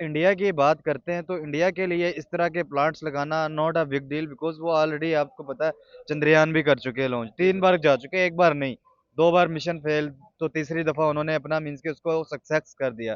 India की बात करते हैं तो इंडिया के लिए इस तरह के प्लांट्स लगाना not a big deal, because वो ऑलरेडी आपको पता है चंद्रयान भी कर चुके हैं लॉन्च, 3 बार जा चुके हैं, एक बार नहीं, 2 बार मिशन फेल, तो तीसरी दफा उन्होंने अपना मीन्स के उसको सक्सेस कर दिया।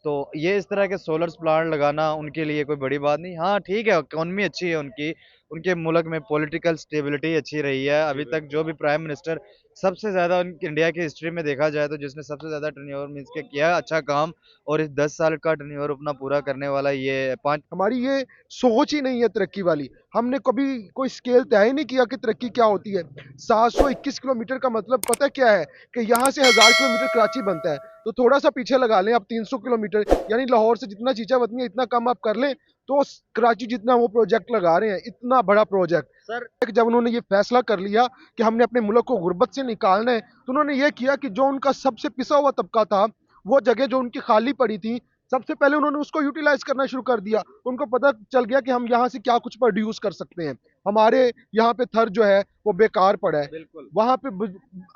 तो ये इस तरह के सोलर प्लांट लगाना उनके लिए कोई बड़ी बात नहीं। हाँ ठीक है, इकोनॉमी अच्छी है उनकी, उनके मुल्क में पॉलिटिकल स्टेबिलिटी अच्छी रही है जी अभी तक। जो बिल्कुल। भी प्राइम मिनिस्टर सबसे ज्यादा इंडिया की हिस्ट्री में देखा जाए तो जिसने सबसे ज्यादा टर्नओवर मीन्स के किया अच्छा काम, और इस 10 साल का टर्नओवर अपना पूरा करने वाला ये पाँच। हमारी ये सोच ही नहीं है तरक्की वाली। हमने कभी कोई स्केल तय ही नहीं किया कि तरक्की क्या होती है। 721 किलोमीटर का मतलब पता क्या है कि यहाँ से 1000 किलोमीटर कराची बनता है। तो थोड़ा सा पीछे लगा लें आप 300 किलोमीटर, यानी लाहौर से जितना चीचा वतनी है इतना कम आप कर लें, तो कराची जितना वो प्रोजेक्ट लगा रहे हैं, इतना बड़ा प्रोजेक्ट। सर जब उन्होंने ये फैसला कर लिया कि हमने अपने मुल्क को गुर्बत से निकालना है, तो उन्होंने ये किया कि जो उनका सबसे पिसा हुआ तबका था, वो जगह जो उनकी खाली पड़ी थी, सबसे पहले उन्होंने उसको यूटिलाइज करना शुरू कर दिया। उनको पता चल गया कि हम यहाँ से क्या कुछ प्रोड्यूस कर सकते हैं। हमारे यहाँ पे थर जो है वो बेकार पड़ा है। बिल्कुल, वहां पे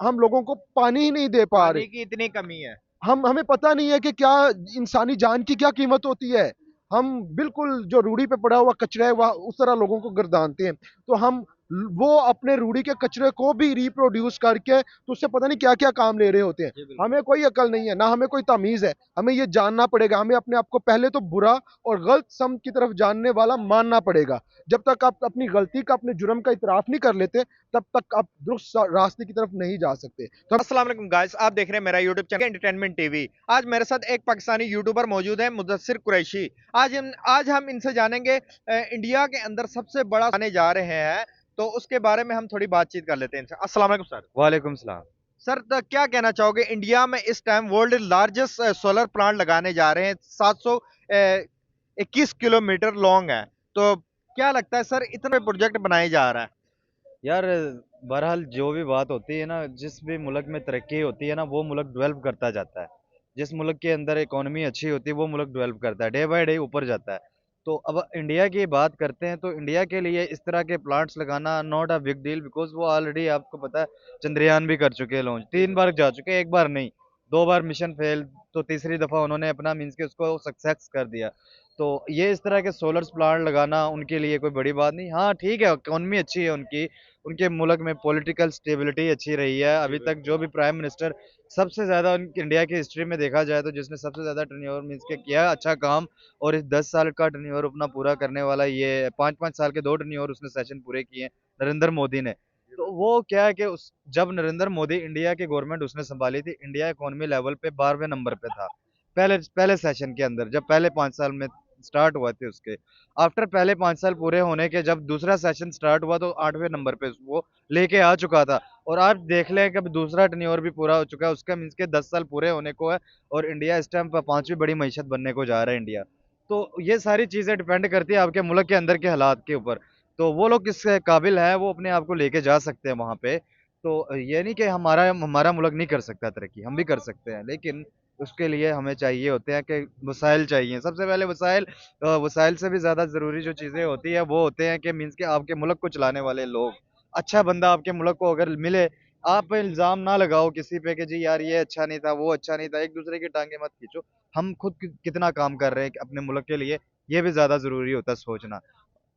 हम लोगों को पानी ही नहीं दे पा रहे। पानी की इतनी कमी है। हमें पता नहीं है कि क्या इंसानी जान की क्या कीमत होती है। हम बिल्कुल जो रूढ़ी पे पड़ा हुआ कचरा है वह उस तरह लोगों को गर्दानते हैं। तो हम वो अपने रूढ़ी के कचरे को भी रिप्रोड्यूस करके तो उससे पता नहीं क्या क्या काम ले रहे होते हैं। जी बिल्कुल। हमें कोई अकल नहीं है, ना हमें कोई तमीज है। हमें ये जानना पड़ेगा, हमें अपने आप को पहले तो बुरा और गलत सम की तरफ जानने वाला मानना पड़ेगा। जब तक आप अपनी गलती का, अपने जुर्म का इतराफ नहीं कर लेते, तब तक आप दुरुस्त रास्ते की तरफ नहीं जा सकते। तो अस्सलाम वालेकुम गाइस, आप देख रहे हैं मेरा यूट्यूब चैनल एंटरटेनमेंट टीवी। आज मेरे साथ एक पाकिस्तानी यूट्यूबर मौजूद है, मुदस्सिर कुरैशी। आज हम इनसे जानेंगे इंडिया के अंदर सबसे बड़ा आने जा रहे हैं, तो उसके बारे में हम थोड़ी बातचीत कर लेते हैं इनसे। अस्सलाम वालेकुम सर। वालेकुम सलाम। सर तो क्या कहना चाहोगे, इंडिया में इस time world largest solar plant लगाने जा रहे हैं, 721 किलोमीटर लॉन्ग है, तो क्या लगता है सर इतने प्रोजेक्ट बनाए जा रहा है? यार बहरहाल जो भी बात होती है ना, जिस भी मुल्क में तरक्की होती है ना, वो मुल्क डेवलप करता जाता है। जिस मुल्क के अंदर इकोनॉमी अच्छी होती है वो मुल्क डेवलप करता है, डे बाय डे ऊपर जाता है। तो अब इंडिया की बात करते हैं तो इंडिया के लिए इस तरह के प्लांट्स लगाना not a big deal, because वो ऑलरेडी आपको पता है चंद्रयान भी कर चुके हैं लॉन्च, जी 3 बार बिल्कुल। जा चुके हैं, एक बार नहीं, 2 बार मिशन फेल, तो तीसरी दफा उन्होंने अपना मीन्स के उसको सक्सेस कर दिया। तो ये इस तरह के सोलर प्लांट लगाना उनके लिए कोई बड़ी बात नहीं। हाँ ठीक है, इकोनॉमी अच्छी है उनकी, उनके मुल्क में पॉलिटिकल स्टेबिलिटी अच्छी रही है जी अभी तक। जो बिल्कुल। भी प्राइम मिनिस्टर सबसे ज्यादा इंडिया की हिस्ट्री में देखा जाए तो जिसने सबसे ज्यादा टर्नओवर मीन्स के किया अच्छा काम, और इस 10 साल का टर्नओवर अपना पूरा करने वाला ये 5-5 साल के 2 टर्नओवर उसने सेशन पूरे किए हैं, नरेंद्र मोदी ने। जी तो बिल्कुल। वो क्या है कि उस जब नरेंद्र मोदी इंडिया की गवर्नमेंट उसने संभाली थी, इंडिया इकोनॉमी लेवल पे 12वें नंबर पे था, पहले पहले सेशन के अंदर, जब पहले 5 साल में स्टार्ट हुआ थे उसके। आफ्टर पहले 5 साल पूरे होने के जब दूसरा सेशन स्टार्ट हुआ तो 8वें नंबर पे वो लेके आ चुका था। और आप देख लें कि अब दूसरा टर्नओवर भी पूरा हो चुका है उसका, मीन्स के 10 साल पूरे होने को है, और इंडिया इस टाइम पर 5वीं बड़ी मईशत बनने को जा रहा है इंडिया। तो ये सारी चीजें डिपेंड करती है आपके मुल्क के अंदर के हालात के ऊपर। तो वो लोग किस काबिल है वो अपने आप को लेके जा सकते हैं वहां पे। तो ये नहीं कि हमारा हमारा मुल्क नहीं कर सकता तरक्की, हम भी कर सकते हैं, लेकिन उसके लिए हमें चाहिए होते हैं कि वसाइल चाहिए, सबसे पहले वसाइल। वसाइल से भी ज़्यादा ज़रूरी जो चीज़ें होती है वो होते हैं कि मीन्स के आपके मुल्क को चलाने वाले लोग, अच्छा बंदा आपके मुल्क को अगर मिले। आप इल्ज़ाम ना लगाओ किसी पे कि जी यार ये अच्छा नहीं था, वो अच्छा नहीं था, एक दूसरे की टांगे मत खींचो। हम खुद कितना काम कर रहे हैं अपने मुल्क के लिए, ये भी ज़्यादा ज़रूरी होता है सोचना।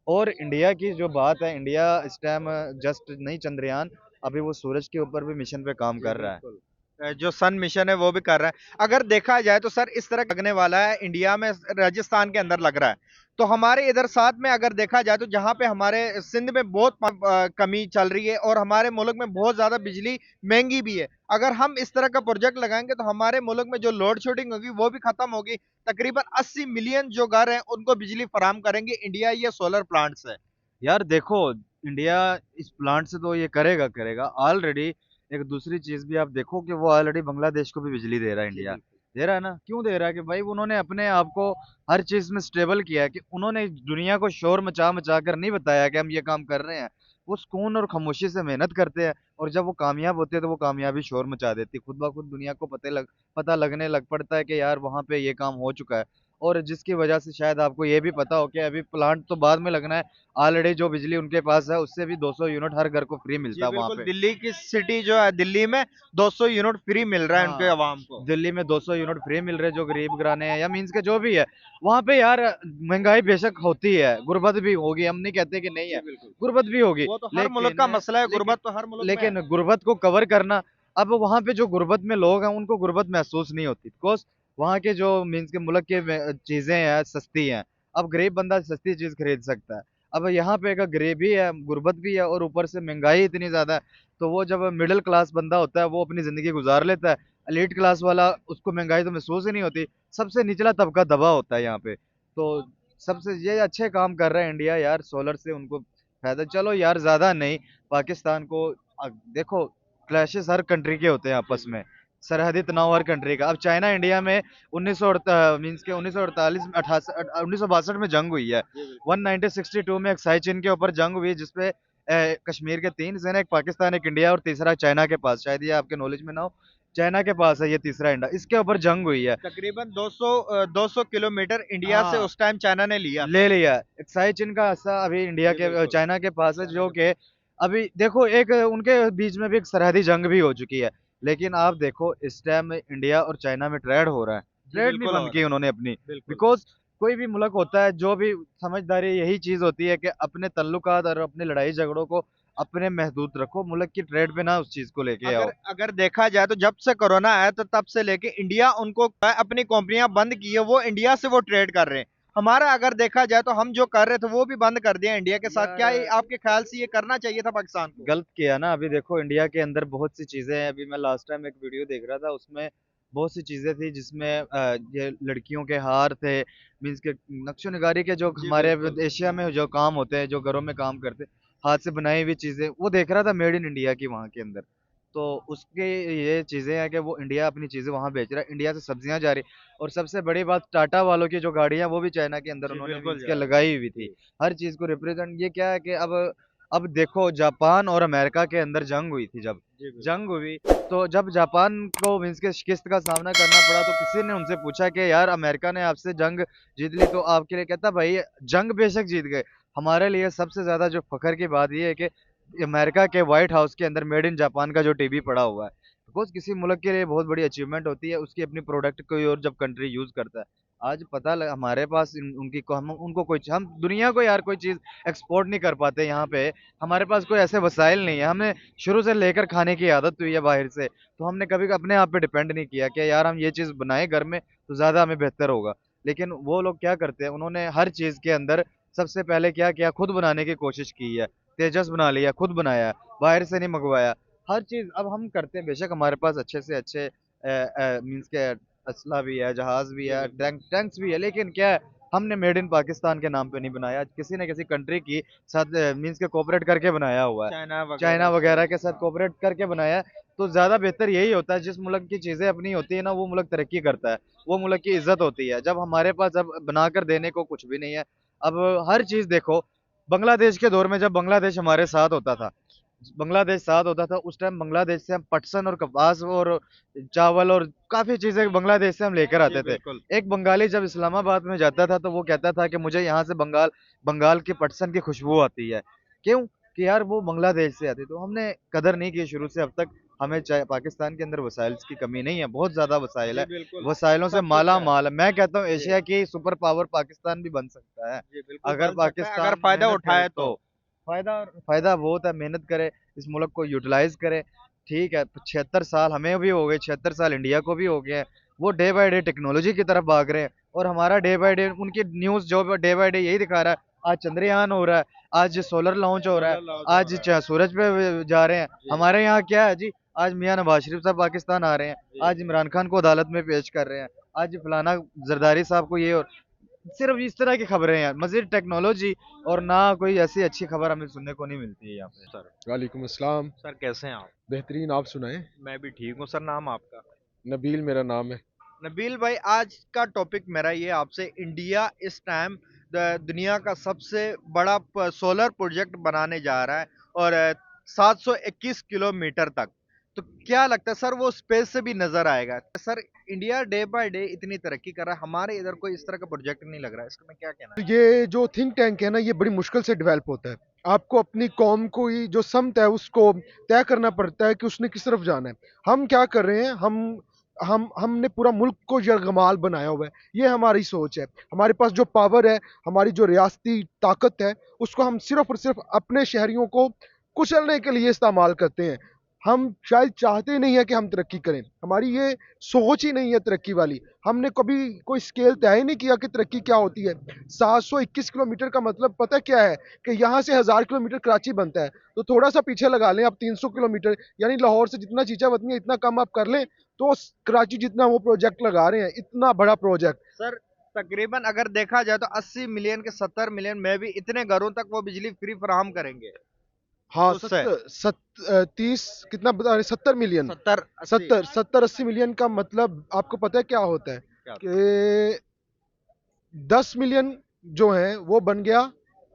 और इंडिया की जो बात है, इंडिया इस टाइम जस्ट नहीं चंद्रयान, अभी वो सूरज के ऊपर भी मिशन पे काम जी कर रहा है। बिल्कुल। जो सन मिशन है वो भी कर रहा है। अगर देखा जाए तो सर इस तरह लगने वाला है इंडिया में, राजस्थान के अंदर लग रहा है। तो हमारे इधर साथ में अगर देखा जाए तो जहां पे हमारे सिंध में बहुत कमी चल रही है और हमारे मुल्क में बहुत ज्यादा बिजली महंगी भी है। अगर हम इस तरह का प्रोजेक्ट लगाएंगे तो हमारे मुल्क में जो लोड शेडिंग होगी वो भी खत्म होगी। तकरीबन 80 मिलियन जो घर हैं उनको बिजली फराहम करेंगे इंडिया ये सोलर प्लांट से। यार देखो, इंडिया इस प्लांट से तो ये करेगा करेगा ऑलरेडी। एक दूसरी चीज भी आप देखो कि वो ऑलरेडी बांग्लादेश को भी बिजली दे रहा है, जी इंडिया बिल्कुल। दे रहा है ना। क्यों दे रहा है? कि भाई उन्होंने अपने आप को हर चीज में स्टेबल किया है, कि उन्होंने दुनिया को शोर मचा मचा कर नहीं बताया कि हम ये काम कर रहे हैं। वो सुकून और खामोशी से मेहनत करते हैं, और जब वो कामयाब होते हैं तो वो कामयाबी शोर मचा देती है, खुद ब खुद दुनिया को पता लगने लग पड़ता है कि यार वहां पे ये काम हो चुका है। और जिसकी वजह से शायद आपको ये भी पता हो कि अभी प्लांट तो बाद में लगना है, ऑलरेडी जो बिजली उनके पास है उससे भी 200 यूनिट हर घर को फ्री जी मिलता है वहां बिल्कुल, पे। दिल्ली की सिटी जो है, दिल्ली में 200 यूनिट फ्री मिल रहा है उनके हाँ, अवाम को। दिल्ली में 200 यूनिट फ्री मिल रहे हैं जो गरीब घराने हैं या मीन्स के जो भी है वहां पे यार। महंगाई बेशक होती है, गुर्बत भी होगी, हम नहीं कहते कि नहीं जी है, बिल्कुल, गुर्बत भी होगी, वो तो हर मुल्क लेकिन का मसला है, लेकिन गुर्बत तो हर मुल्क में है। लेकिन गुर्बत को कवर करना, अब वहां पे जो गुर्बत में लोग हैं उनको गुर्बत महसूस नहीं होती, बिकॉज वहां के जो मीन्स के मुल्क के चीजें हैं सस्ती हैं। अब गरीब बंदा सस्ती चीज खरीद सकता है। अब यहाँ पे अगर गरीबी है, गुर्बत भी है और ऊपर से महंगाई इतनी ज्यादा है, तो वो जब मिडिल क्लास बंदा होता है वो अपनी जिंदगी गुजार लेता है। एलीट क्लास वाला, उसको महंगाई तो महसूस ही नहीं होती। सबसे निचला तबका दबा होता है यहाँ पे। तो सबसे ये अच्छे काम कर रहा है इंडिया यार, सोलर से उनको फायदा। चलो यार ज्यादा नहीं, पाकिस्तान को देखो, क्लैशेस हर कंट्री के होते हैं आपस में, सरहदी तनाव हर कंट्री का। अब चाइना इंडिया में 1900 मीन्स के 1948 में 1962 में जंग हुई है। जी बिल्कुल। 1962 में एक्साई चीन के ऊपर जंग हुई जिसपे कश्मीर के 3 सेना, एक पाकिस्तान, एक इंडिया और तीसरा चाइना के पास, शायद ये आपके नॉलेज में ना हो, चाइना के पास है ये तीसरा इंडिया, इसके ऊपर जंग हुई है। तकरीबन 200 किलोमीटर इंडिया से हाँ, उस टाइम चाइना ने लिया था। ले लिया। एक्साई चीन का हिस्सा अभी इंडिया जी के बिल्कुल, चाइना के पास है, चाइना जो के कि पास। अभी देखो एक उनके बीच में भी एक सरहदी जंग भी हो चुकी है। लेकिन आप देखो इस टाइम इंडिया और चाइना में ट्रेड हो रहा है, जी ट्रेड नहीं बिल्कुल हो बंद रहा की है, उन्होंने अपनी। बिल्कुल। बिकॉज कोई भी मुल्क होता है, जो भी समझदारी, यही चीज होती है कि अपने ताल्लुकात और अपने लड़ाई झगड़ों को अपने महदूद रखो, मुल्क की ट्रेड पे ना उस चीज को लेके अगर आओ। अगर देखा जाए तो जब से कोरोना आया तो तब से लेके इंडिया उनको अपनी कंपनियां बंद की है, वो इंडिया से वो ट्रेड कर रहे हैं। हमारा अगर देखा जाए तो हम जो कर रहे थे वो भी बंद कर दिया इंडिया के साथ। यार क्या ये आपके ख्याल से ये करना चाहिए था पाकिस्तान को? गलत किया ना। अभी देखो इंडिया के अंदर बहुत सी चीजें हैं, अभी मैं लास्ट टाइम एक वीडियो देख रहा था, उसमें बहुत सी चीजें थी जिसमें ये लड़कियों के हार थे, मीन्स के नक्शो निगारी के जो जी हमारे बिल्कुल। एशिया में जो काम होते हैं, जो घरों में काम करते हैं, हाथ से बनाई हुई चीजें, वो देख रहा था मेड इन इंडिया की वहाँ के अंदर। तो उसके ये चीजें हैं कि वो इंडिया अपनी चीजें वहां बेच रहा है, इंडिया से सब्जियां जा रही। और सबसे बड़ी बात, टाटा वालों की जो गाड़ियां वो भी चाइना के अंदर जी उन्होंने बिल्कुल मीन्स के जा रही लगाई हुई थी। जी। हर चीज को रिप्रेजेंट, ये क्या है कि अब देखो जापान और अमेरिका के अंदर जंग हुई थी, जब जी बिल्कुल। जंग हुई, तो जब जापान को मीन्स के शिकस्त का सामना करना पड़ा, तो किसी ने उनसे पूछा कि यार अमेरिका ने आपसे जंग जीत ली तो आपके लिए, कहता भाई जंग बेशक जीत गए, हमारे लिए सबसे ज्यादा जो फखर की बात ये है कि अमेरिका के व्हाइट हाउस के अंदर मेड इन जापान का जो टीवी पड़ा हुआ है। बिकॉज किसी मुल्क के लिए बहुत बड़ी अचीवमेंट होती है उसकी अपनी प्रोडक्ट कोई और जब कंट्री यूज करता है। आज पता लगा हमारे पास उनकी को हम उनको कोई, हम दुनिया को यार कोई चीज एक्सपोर्ट नहीं कर पाते यहाँ पे। हमारे पास कोई ऐसे वसाइल नहीं है, हमें शुरू से लेकर खाने की आदत हुई है बाहर से, तो हमने कभी अपने आप पे डिपेंड नहीं किया कि यार हम ये चीज बनाए घर में तो ज्यादा हमें बेहतर होगा। लेकिन वो लोग क्या करते हैं, उन्होंने हर चीज के अंदर सबसे पहले क्या किया, खुद बनाने की कोशिश की है। तेजस बना लिया, खुद बनाया है, बाहर से नहीं मंगवाया। हर चीज अब हम करते हैं, बेशक हमारे पास अच्छे से अच्छे मीन्स के असला भी है, जहाज भी जी है, बिल्कुल। टैंक्स भी है, लेकिन क्या है, हमने मेड इन पाकिस्तान के नाम पे नहीं बनाया, किसी न किसी कंट्री की साथ मीन्स के कोऑपरेट करके बनाया हुआ है, चाइना चाइना वगैरह से। वगैरह के साथ हाँ। कोऑपरेट करके बनाया है। तो ज्यादा बेहतर यही होता है, जिस मुल्क की चीजें अपनी होती है ना वो मुल्क तरक्की करता है, वो मुल्क की इज्जत होती है। जब हमारे पास अब बनाकर देने को कुछ भी नहीं है, अब हर चीज देखो, बांग्लादेश के दौर में जब बांग्लादेश हमारे साथ होता था, बांग्लादेश साथ होता था, उस टाइम बांग्लादेश से हम पटसन और कपास और चावल और काफी चीजें बांग्लादेश से हम लेकर जी आते थे। बिल्कुल। एक बंगाली जब इस्लामाबाद में जाता था तो वो कहता था कि मुझे यहाँ से बंगाल बंगाल की पटसन की खुशबू आती है। क्यों? कि यार वो बांग्लादेश से आती। तो हमने कदर नहीं की शुरू से अब तक। हमें चाहे पाकिस्तान के अंदर वसाइल की कमी नहीं है, बहुत ज्यादा वसाइल जी है, बिल्कुल, वसाइलों से सब कुछ माला है। माल है। मैं कहता हूँ जी, एशिया की सुपर पावर पाकिस्तान भी बन सकता है, जी बिल्कुल अगर बन सकता है अगर पाकिस्तान फ़ायदा मेहनत करे उठाए तो। तो। फायदा फायदा बहुत है, मेहनत करे, इस मुल्क को यूटिलाइज करे। ठीक है, 76 साल हमें भी हो गए, 76 साल इंडिया को भी हो गए हैं। वो डे बाय डे टेक्नोलॉजी की तरफ भाग रहे हैं, और हमारा डे बाय डे उनकी न्यूज जो डे बाय डे यही दिखा रहा है। आज चंद्रयान हो रहा है, आज सोलर लॉन्च हो रहा है, सोलर लॉन्च हो आज रहा है। सूरज पे जा रहे हैं। जी, हमारे यहाँ क्या है जी, आज मियाँ नवाज शरीफ साहब पाकिस्तान आ रहे हैं, जी। आज इमरान खान को अदालत में पेश कर रहे हैं, आज फलाना जरदारी साहब को ये, और सिर्फ इस तरह की खबरें हैं, मजीद टेक्नोलॉजी और ना कोई ऐसी अच्छी खबर हमें सुनने को नहीं मिलती है यहाँ पे। सर, वालेकुम अस्सलाम। सर कैसे हैं आप? बेहतरीन, आप सुनाएं। मैं भी ठीक हूँ सर, नाम आपका? नबील मेरा नाम है। नबील भाई, आज का टॉपिक मेरा ये आपसे, इंडिया इस टाइम दुनिया का सबसे बड़ा सोलर प्रोजेक्ट बनाने जा रहा है, और 721 किलोमीटर तक। तो क्या लगता है सर वो स्पेस से भी नजर आएगा sir? India day by day इतनी तरक्की कर रहा है, हमारे इधर कोई इस तरह का प्रोजेक्ट नहीं लग रहा है, इसका मैं क्या कहना तो है? ये जो थिंक टैंक है ना, ये बड़ी मुश्किल से डेवलप होता है। आपको अपनी कौम को ही जो समत है उसको तय करना पड़ता है कि उसने किस तरफ जाना है। हम क्या कर रहे हैं, हमने पूरा मुल्क को यरगमाल बनाया हुआ है। ये हमारी सोच है। हमारे पास जो पावर है, हमारी जो रियासती ताकत है, उसको हम सिर्फ और सिर्फ अपने शहरियों को कुचलने के लिए इस्तेमाल करते हैं। हम शायद चाहते नहीं है कि हम तरक्की करें। हमारी ये सोच ही नहीं है तरक्की वाली। हमने कभी कोई स्केल तय ही नहीं किया कि तरक्की क्या होती है। 721 किलोमीटर का मतलब पता क्या है, कि यहाँ से 1000 किलोमीटर कराची बनता है। तो थोड़ा सा पीछे लगा लें आप, 300 किलोमीटर, यानी लाहौर से जितना चीचा वतनी है इतना कम आप कर लें, तो कराची जितना वो प्रोजेक्ट लगा रहे हैं, इतना बड़ा प्रोजेक्ट। सर तकरीबन अगर देखा जाए तो 80 मिलियन के 70 मिलियन में भी इतने घरों तक वो बिजली फ्री फराहम करेंगे हाँ, उससे। 30 कितना बता रहे, 70 मिलियन। 70 80 70 80 मिलियन का मतलब आपको पता है क्या होता है, क्या? कि 10 मिलियन जो है वो बन गया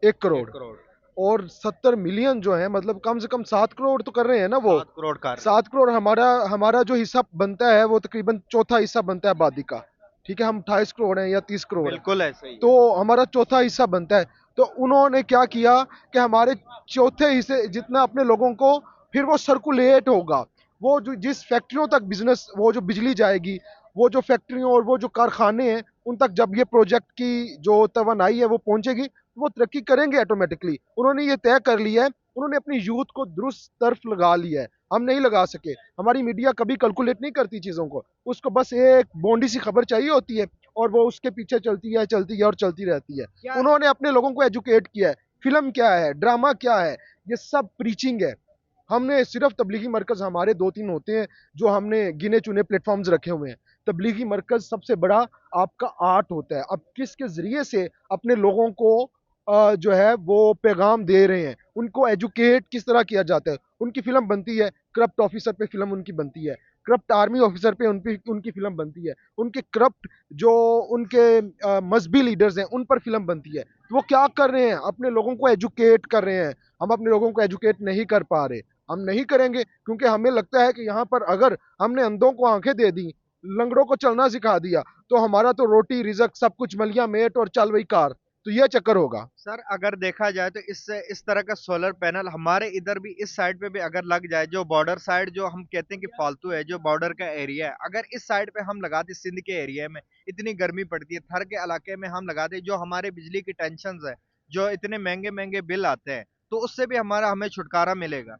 1 करोड़। 1 करोड़। और 70 मिलियन जो है मतलब कम से कम 7 करोड़ तो कर रहे हैं ना वो। 7 करोड़ का 7 करोड़ हमारा हमारा जो हिस्सा बनता है वो तकरीबन चौथा हिस्सा बनता है आबादी का। ठीक है, हम 28 करोड़ हैं या 30 करोड़ हैं, बिल्कुल ऐसे ही है। तो हमारा चौथा हिस्सा बनता है। तो उन्होंने क्या किया कि हमारे चौथे हिस्से जितना अपने लोगों को, फिर वो सर्कुलेट होगा। वो जो जिस फैक्ट्रियों तक बिजनेस, वो जो बिजली जाएगी, वो जो फैक्ट्रियों और वो जो कारखाने हैं उन तक जब ये प्रोजेक्ट की जो तवानाई है वो पहुंचेगी, तो वो तरक्की करेंगे ऑटोमेटिकली। उन्होंने ये तय कर लिया है। उन्होंने अपनी यूथ को दुरुस्त तरफ लगा लिया है, हम नहीं लगा सके। हमारी मीडिया कभी कैलकुलेट नहीं करती चीज़ों को, उसको बस एक बोंडी सी खबर चाहिए होती है और वो उसके पीछे चलती है और चलती रहती है। क्या? उन्होंने अपने लोगों को एजुकेट किया है। फिल्म क्या है, ड्रामा क्या है, ये सब प्रीचिंग है। हमने सिर्फ तबलीगी मरकज, हमारे 2 3 होते हैं जो हमने गिने चुने प्लेटफॉर्म्स रखे हुए हैं। तबलीगी मरकज सबसे बड़ा आपका आर्ट होता है। अब किसके जरिए से अपने लोगों को जो है वो पैगाम दे रहे हैं, उनको एजुकेट किस तरह किया जाता है। उनकी फिल्म बनती है, करप्ट ऑफिसर पे फिल्म उनकी बनती है, करप्ट आर्मी ऑफिसर पे उनकी फिल्म बनती है, उनके करप्ट जो उनके मजहबी लीडर्स हैं उन पर फिल्म बनती है। तो वो क्या कर रहे हैं, अपने लोगों को एजुकेट कर रहे हैं। हम अपने लोगों को एजुकेट नहीं कर पा रहे। हम नहीं करेंगे क्योंकि हमें लगता है कि यहाँ पर अगर हमने अंधों को आंखें दे दी, लंगड़ों को चलना सिखा दिया, तो हमारा तो रोटी रिजक सब कुछ मलिया मेट और चल वही कार, तो ये चक्कर होगा। सर अगर देखा जाए तो इससे इस तरह का सोलर पैनल हमारे इधर भी इस साइड पे भी अगर लग जाए, जो बॉर्डर साइड जो हम कहते हैं कि फालतू है, जो बॉर्डर का एरिया है, अगर इस साइड पे हम लगा दे, सिंध के एरिया में इतनी गर्मी पड़ती है, थर के इलाके में हम लगा दे, जो हमारे बिजली की टेंशन है, जो इतने महंगे महंगे बिल आते हैं, तो उससे भी हमें छुटकारा मिलेगा।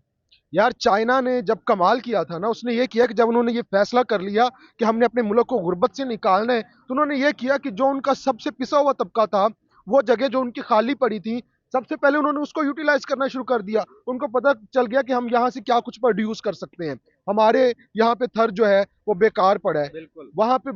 यार, चाइना ने जब कमाल किया था ना, उसने ये किया कि जब उन्होंने ये फैसला कर लिया कि हमने अपने मुल्क को गुर्बत से निकालना है, तो उन्होंने ये किया कि जो उनका सबसे पिसा हुआ तबका था, वो जगह जो उनकी खाली पड़ी थी, सबसे पहले उन्होंने उसको यूटिलाइज करना शुरू कर दिया। उनको पता चल गया कि हम यहाँ से क्या कुछ प्रोड्यूस कर सकते हैं। हमारे यहाँ पे थर जो है वो बेकार पड़ा है। बिल्कुल। वहां पे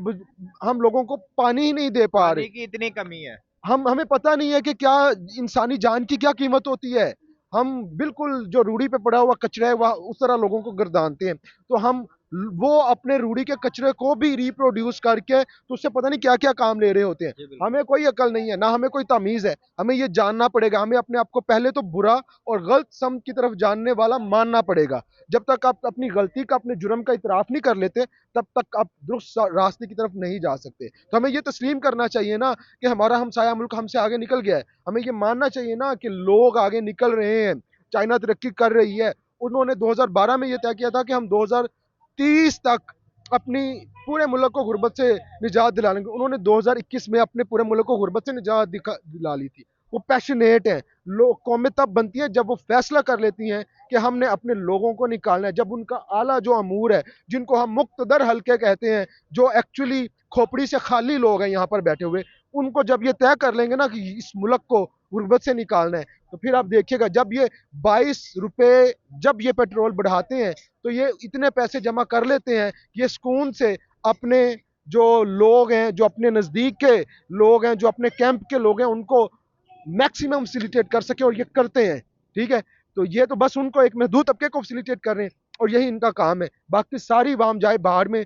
हम लोगों को पानी ही नहीं दे पा रहे। पानी की इतनी कमी है। हमें पता नहीं है कि क्या इंसानी जान की क्या कीमत होती है। हम बिल्कुल जो रूढ़ी पे पड़ा हुआ कचरा है वह उस तरह लोगों को गर्दानते हैं। तो हम वो अपने रूढ़ी के कचरे को भी रिप्रोड्यूस करके तो उससे पता नहीं क्या क्या काम ले रहे होते हैं। जी बिल्कुल। हमें कोई अकल नहीं है, ना हमें कोई तमीज़ है। हमें ये जानना पड़ेगा, हमें अपने आप को पहले तो बुरा और गलत समत की तरफ जानने वाला मानना पड़ेगा। जब तक आप अपनी गलती का, अपने जुर्म का इतराफ़ नहीं कर लेते, तब तक आप दुरुस्त रास्ते की तरफ नहीं जा सकते। तो हमें ये तस्लीम करना चाहिए ना कि हमारा हमसाया मुल्क हमसे आगे निकल गया है। हमें ये मानना चाहिए ना कि लोग आगे निकल रहे हैं, चाइना तरक्की कर रही है। उन्होंने 2012 में ये तय किया था कि हम 2030 तक अपनी पूरे मुल्क को गुर्बत से निजात दिला लेंगे। उन्होंने 2021 में अपने पूरे मुल्क को गुर्बत से निजात दिला ली थी। वो पैशनेट हैं। लोग, कौमें तब बनती हैं जब वो फैसला कर लेती हैं कि हमने अपने लोगों को निकालना है। जब उनका आला जो अमूर है, जिनको हम मुक्तदर हल्के कहते हैं, जो एक्चुअली खोपड़ी से खाली लोग हैं यहाँ पर बैठे हुए, उनको जब ये तय कर लेंगे ना कि इस मुल्क को गुर्बत से निकालना है, तो फिर आप देखिएगा जब ये 22 रुपए जब ये पेट्रोल बढ़ाते हैं, तो ये इतने पैसे जमा कर लेते हैं कि ये सुकून से अपने जो लोग हैं, जो अपने नज़दीक के लोग हैं, जो अपने कैंप के लोग हैं, उनको मैक्सिमम फैसिलिटेट कर सके, और ये करते हैं। ठीक है, तो ये तो बस उनको एक महदूद तबके को फैसिलिटेट कर रहे हैं और यही इनका काम है। बाकी सारी आवाम जाए बाहर में,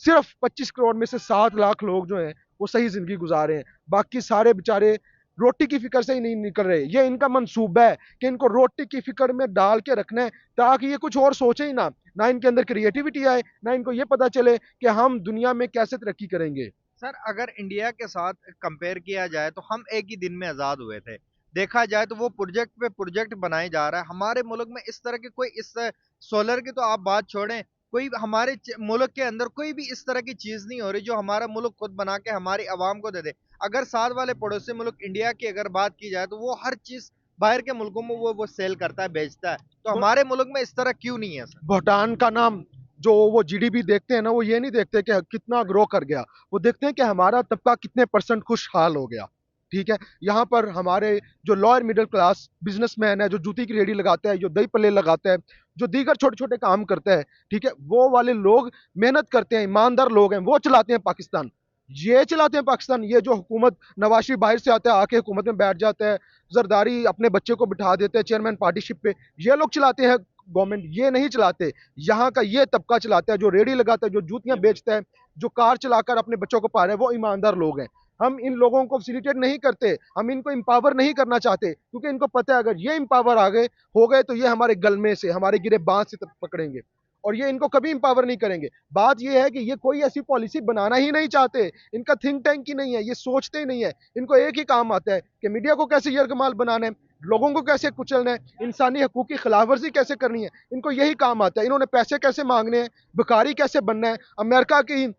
सिर्फ 25 करोड़ में से 7 लाख लोग जो हैं वो सही ज़िंदगी गुजार रहे हैं। बाकी सारे बेचारे रोटी की फिक्र से ही नहीं निकल रहे। ये इनका मंसूबा है कि इनको रोटी की फिक्र में डाल के रखना है ताकि ये कुछ और सोचे ही ना। ना इनके अंदर क्रिएटिविटी आए, ना इनको ये पता चले कि हम दुनिया में कैसे तरक्की करेंगे। सर अगर इंडिया के साथ कंपेयर किया जाए तो हम एक ही दिन में आजाद हुए थे। देखा जाए तो वो प्रोजेक्ट पे प्रोजेक्ट बनाए जा रहा है हमारे मुल्क में। इस तरह के कोई इस सोलर की तो आप बात छोड़ें, कोई हमारे मुल्क के अंदर कोई भी इस तरह की चीज नहीं हो रही जो हमारा मुल्क खुद बना के हमारी आवाम को दे दे। अगर साथ वाले पड़ोसी मुल्क इंडिया की अगर बात की जाए तो वो हर चीज बाहर के मुल्कों में वो सेल करता है, बेचता है। तो हमारे मुल्क में इस तरह क्यों नहीं है सर? भूटान का नाम, जो वो जीडीपी देखते हैं ना, वो ये नहीं देखते कि कितना ग्रो कर गया, वो देखते हैं कि हमारा तबका कितने परसेंट खुशहाल हो गया। ठीक है, यहाँ पर हमारे जो लोअर मिडिल क्लास बिजनेसमैन है, जो जूती की रेडी लगाते हैं, जो दही पल्ले लगाते हैं, जो दीगर छोटे छोटे काम करते हैं, ठीक है, वो वाले लोग मेहनत करते हैं, ईमानदार लोग हैं, वो चलाते हैं पाकिस्तान। ये चलाते हैं पाकिस्तान। ये जो हुकूमत, नवाज शरीफ बाहर से आता है, आके हुकूमत में बैठ जाता है, जरदारी अपने बच्चे को बिठा देते हैं चेयरमैन पार्टीशिप पे, ये लोग चलाते हैं गवर्नमेंट। ये नहीं चलाते, यहाँ का ये तबका चलाता है, जो रेडी लगाता है, जो जूतियां बेचता है, जो कार चलाकर अपने बच्चों को पा रहे हैं, वो ईमानदार लोग हैं। हम इन लोगों को फैसिलिटेट नहीं करते, हम इनको एम्पावर नहीं करना चाहते, क्योंकि इनको पता है अगर ये एम्पावर आ गए हो गए तो ये हमारे गलमे से, हमारे गिरे बांध से पकड़ेंगे, और ये इनको कभी एम्पावर नहीं करेंगे। बात ये है कि ये कोई ऐसी पॉलिसी बनाना ही नहीं चाहते, इनका थिंक टैंक ही नहीं है, ये सोचते ही नहीं है। इनको एक ही काम आता है कि मीडिया को कैसे यरगमाल बनाना है, लोगों को कैसे कुचलना है, इंसानी हकूक की खिलाफवर्जी कैसे करनी है, इनको यही काम आता है। इन्होंने पैसे कैसे मांगने हैं, भिखारी कैसे बनना है, अमेरिका की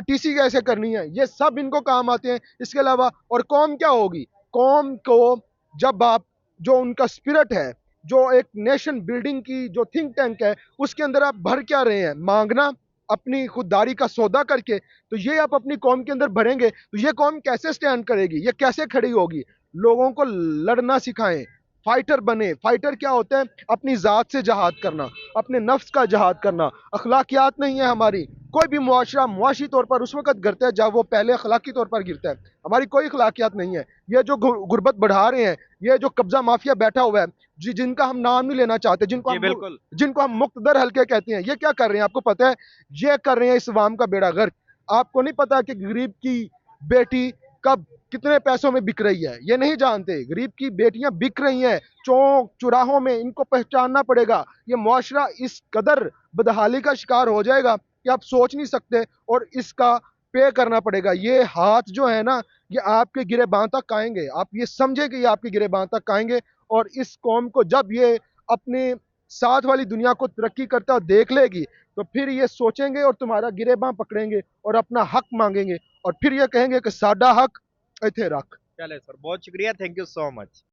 टीसी कैसे करनी है, ये सब इनको काम आते हैं। इसके अलावा और कौम क्या होगी? कौम को जब आप, जो उनका स्पिरिट है, जो एक नेशन बिल्डिंग की जो थिंक टैंक है, उसके अंदर आप भर क्या रहे हैं? मांगना, अपनी खुददारी का सौदा करके। तो ये आप अपनी कौम के अंदर भरेंगे तो ये कौम कैसे स्टैंड करेगी, ये कैसे खड़ी होगी? लोगों को लड़ना सिखाएं, फाइटर बने। फाइटर क्या होता है? अपनी जात से जहाद करना, अपने नफ्स का जहाद करना। अखलाकियात नहीं है हमारी। कोई भी मुआशरा मुआशी तौर पर उस वक्त गिरता है जब वो पहले अखलाकी तौर पर गिरता है। हमारी कोई अखलाकियात नहीं है। ये जो गुर्बत बढ़ा रहे हैं, ये जो कब्जा माफिया बैठा हुआ है, जिनका हम नाम नहीं लेना चाहते, बिल्कुल। जिनको हम मुक्तदर हल्के कहते हैं, ये क्या कर रहे हैं आपको पता है? ये कर रहे हैं इस अवाम का बेड़ा गर्क। आपको नहीं पता कि गरीब की बेटी कब कितने पैसों में बिक रही है? ये नहीं जानते। गरीब की बेटियां बिक रही हैं चौक चौराहों में, इनको पहचानना पड़ेगा। ये मुआशरा इस कदर बदहाली का शिकार हो जाएगा कि आप सोच नहीं सकते, और इसका पे करना पड़ेगा। ये हाथ जो है ना, ये आपके गिरेबान तक आएंगे। आप ये समझे कि ये आपके गिरेबान तक आएंगे, और इस कौम को जब ये अपने साथ वाली दुनिया को तरक्की करता देख लेगी, तो फिर ये सोचेंगे और तुम्हारा गिरेबान पकड़ेंगे और अपना हक मांगेंगे, और फिर ये कहेंगे कि साडा हक इथे रख। चले सर, बहुत शुक्रिया, थैंक यू सो मच।